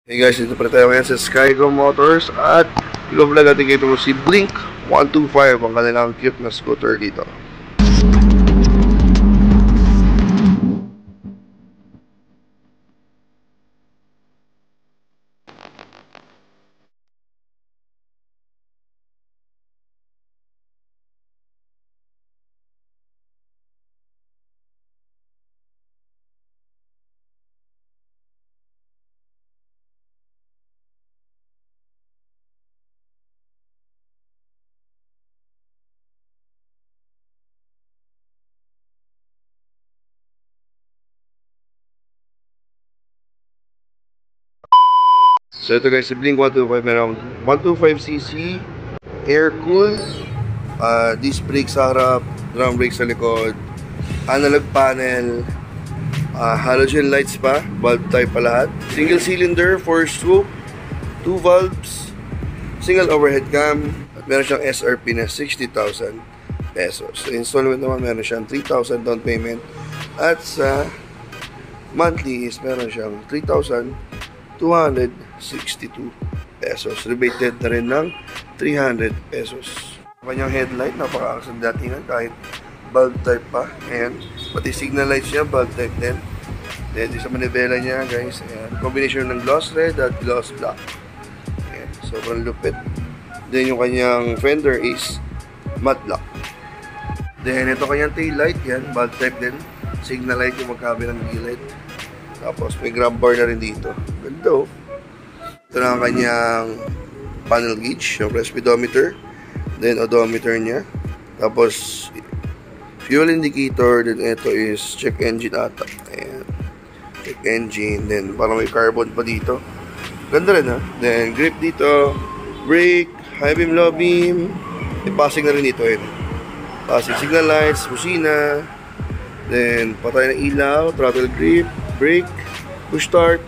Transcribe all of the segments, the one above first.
Hey guys, dito pala tayo ngayon sa Skygo Motors at i-vlog natin kayo si Blink 125, ang kanilang cute na scooter dito. So ito guys, si Blink 125, merong 125cc, air-cooled, disc brake sa harap, drum brake sa likod, analog panel, halogen lights pa, bulb type pa lahat, single cylinder, 4-stroke, 2 valves, single overhead cam, at meron siyang SRP na 60,000 pesos. So installment naman meron siyang 3,000 down payment, at sa monthly is meron siyang 3,262 pesos. Rebated na rin ng 300 pesos. Kanyang headlight, napaka-aksang datingan kahit bulb type pa. Ayan. Pati signal lights niya, bulb type din. Then, sa manibela niya, guys. Ayan. Combination ng gloss red at gloss black. Ayan. Sobrang lupit. Then, yung kanyang fender is matte black. Then, ito kanyang tail light. Yan, bulb type din. Signal light yung magkabi ng gilid. Tapos, may grab bar na rin dito. Ganda oh. Ito na ang kanyang panel gauge, yung speedometer, then odometer niya. Tapos, fuel indicator, then ito is check engine ata. Ayan. Check engine, then parang may carbon pa dito. Ganda rin ha. Then, grip dito, brake, high beam, low beam. May passing na rin dito. Ayan. Passing signal lights, busina. Then, patay ng ilaw, throttle grip, brake, push start,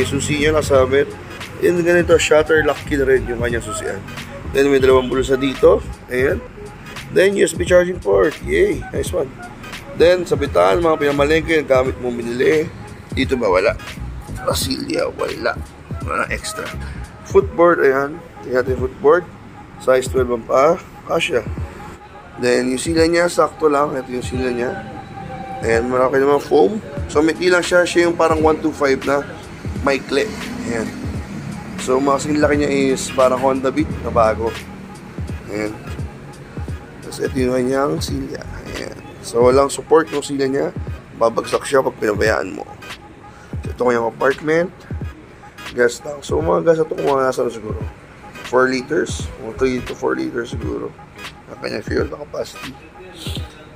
susi niya nakasabit. Then ganito, shutter lock key na rin yung kanyang susian. Then may dalawang bulsa dito. Ayan. Then USB charging port. Yay, nice one. Then sabitan, mga pinamalengke, gamit mo binili. Dito ba wala? Brasilia, wala. Wala extra. Footboard, ayan. Tingnan natin yung footboard. Size 12 ang pa. Kasya. Then yung sila niya, sakto lang. Ito yung sila niya. Ayan, marami naman foam. So may lang siya yung parang 125 na maikli. Ayan. So mga laki niya is parang Honda Beat na bago. Ayan. Tapos ito yung kanyang silya. Ayan. So walang support yung silya niya. Babagsak siya pag pinabayaan mo. So, ito kanyang apartment. Gas tank. So mga gas ito kung mga nasa siguro 4 liters. 3 to 4 liters siguro. Ang kanyang fuel na capacity.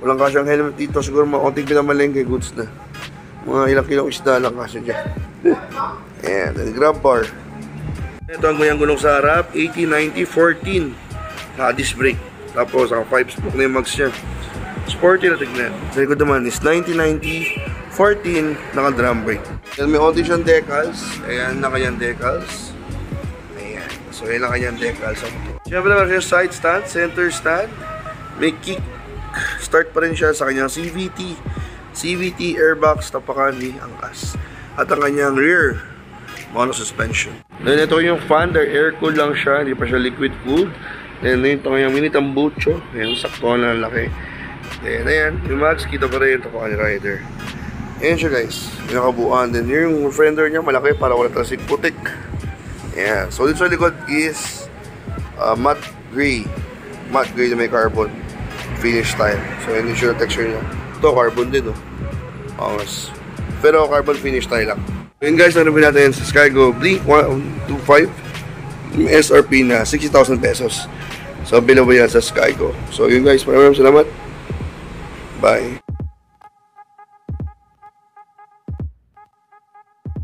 Walang kasyang helmet dito. Siguro mga konting pinamalengke goods na. Mga ilang kilong isda lang kasya dyan. Ayan. Then grab bar. Ito ang kanyang gulong sa harap, 80-90-14 naka-disc brake. Tapos ang 5-spoke na yung mags niya. Sporty na tignan. Sa likod naman is 90-90-14 naka-drum brake. Then may konti siyang decals. Ayan na kanyang decals. Ayan. So ayan na kanyang decals. Siyempre naman siya side stand, center stand. May kick. Start pa rin siya sa kanyang CVT airbox, tapakan ni angkas. At ang kanyang rear mono suspension. Then ito yung fan, air cooled lang siya, hindi pa siya liquid cooled. Then ito yung mini tambucho, ayan, sakto na laki. Then ayan, yung mags, kita pa rin ito pa ni rider. Ayan siya guys, yung nakabuuan. Then yung fender niya malaki para wala talasig putik. Ayan, so dito sa likod is matte gray na may carbon finish style. So yun yung texture niya. Ito carbon din oh. Angas. Pero carbon finish style lang. Yun guys, narapin natin sa Skygo Blink 125 SRP na 60,000 pesos. So, bilaw yan sa Skygo. So, yun guys, maraming salamat. Bye.